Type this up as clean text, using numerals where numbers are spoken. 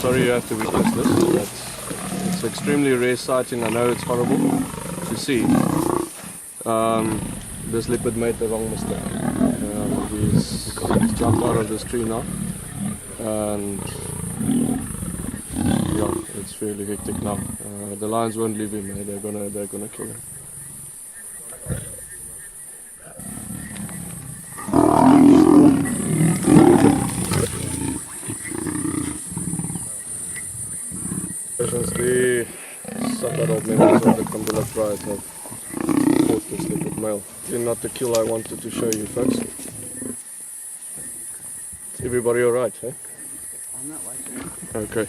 sorry you have to witness this. It's extremely rare sighting. I know it's horrible to see. This leopard made the wrong mistake. He's jumped out of this tree now, and yeah, it's really hectic now. The lions won't leave him. They're gonna kill him. The adult members of the Kambula tribe have fought this leopard male. Clearly not the kill I wanted to show you, folks. Is everybody alright, eh? I'm not watching. Okay.